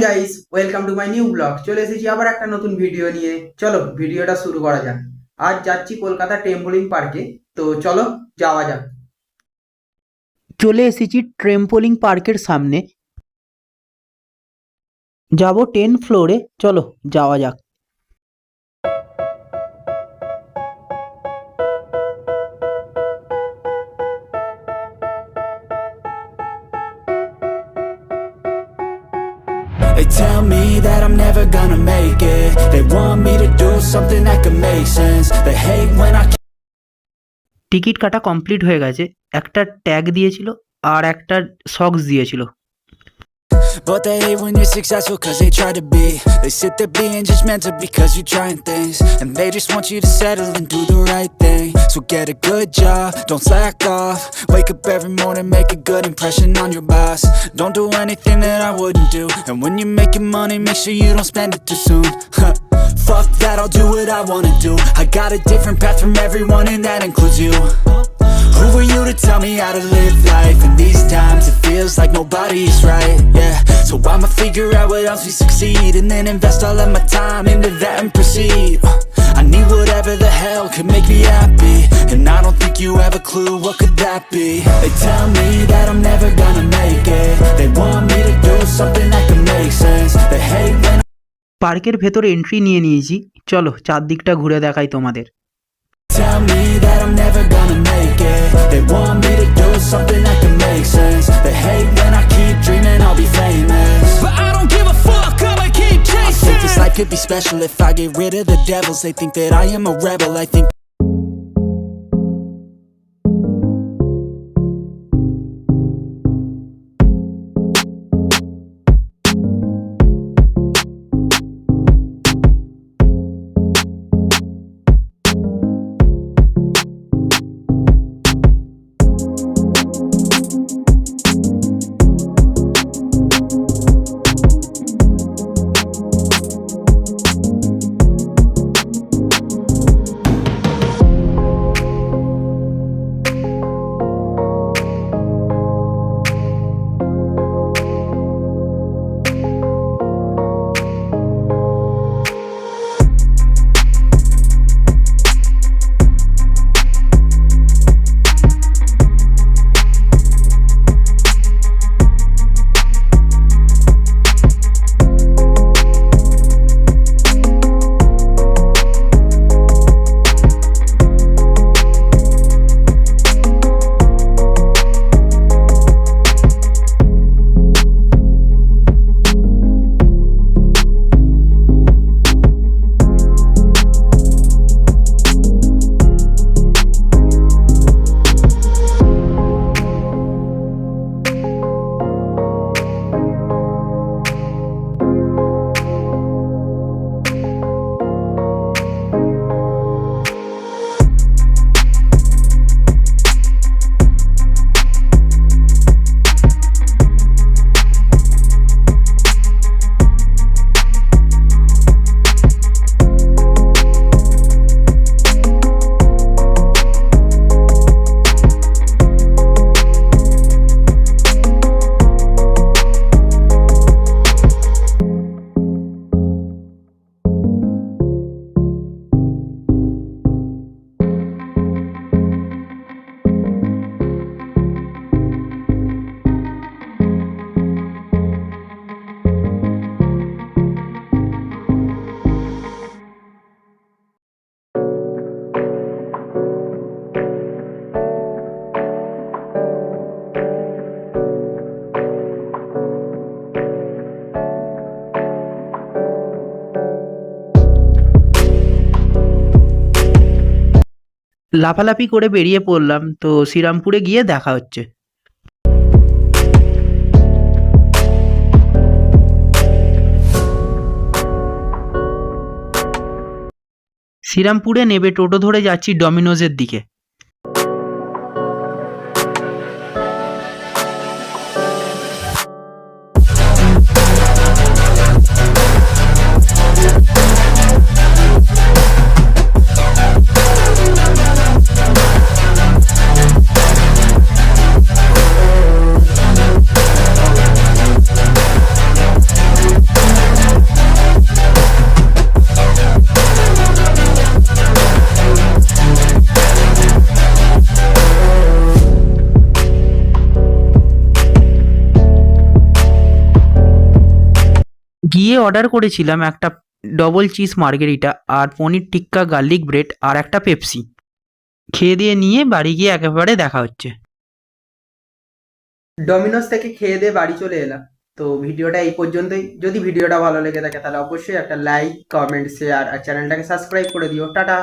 Guys, welcome to my new blog. চলে এসেছি আবার একটা নতুন ভিডিও নিয়ে। চলো ভিডিওটা শুরু করা যাক। আজ যাচ্ছি কলকাতা ট্রেম্পোলিন পার্কে, তো চলো যাওয়া যাক। চলে এসেছি ট্রেম্পোলিন পার্কের সামনে, যাব 10 ফ্লোরে। চলো যাওয়া যাক। They tell me that I'm never gonna make it. They want me to do something that could make sense. They hate when I ticket কাটা কমপ্লিট হয়ে গেছে। একটা ট্যাগ দিয়েছিল আর একটা সক্স দিয়েছিল। But they hate when you're successful cause they try to be. They sit there being judgmental because you're trying things. And they just want you to settle and do the right thing. So get a good job, don't slack off. Wake up every morning, make a good impression on your boss. Don't do anything that I wouldn't do. And when you're making money, make sure you don't spend it too soon. Fuck that, I'll do what I wanna do. I got a different path from everyone and that includes you. Who are you to tell me how to live life? In these times it feels like nobody's right, yeah. So I'ma figure out what else we succeed, and then invest all of my time into that and proceed. I need whatever the hell could make me happy, and I don't think you have a clue what could that be. They tell me that I'm never gonna make it. They want me to do something that could make sense. They hate when পার্কের ভেতরে entry নিয়ে নিয়েছি। চলো চারদিকটা ঘুরে দেখাই তোমাদের। tell me that I'm never gonna make it. They want me to do something that can make sense. They hate when I keep dreaming I'll be famous, but I don't give a fuck, I'ma keep chasing. I think this life could be special if I get rid of the devils. They think that I am a rebel, I think লাফালাফি করে বেরিয়ে পড়লাম। তো শ্রীরামপুরে গিয়ে দেখা হচ্ছে। শ্রীরামপুরে নেবে টোটো ধরে যাচ্ছি ডমিনোজের দিকে। গিয়ে অর্ডার করেছিলাম একটা ডবল চিজ মার্গেরিটা আর পনির টিক্কা গার্লিক ব্রেড আর একটা পেপসি। খেয়ে দিয়ে নিয়ে বাড়ি গিয়ে একেবারে দেখা হচ্ছে। ডমিনোস থেকে খেয়ে দিয়ে বাড়ি চলে এলাম। তো ভিডিওটা এই পর্যন্তই। যদি ভিডিওটা ভালো লেগে থাকে তাহলে অবশ্যই একটা লাইক, কমেন্ট, শেয়ার আর চ্যানেলটাকে সাবস্ক্রাইব করে দিও। টাটা।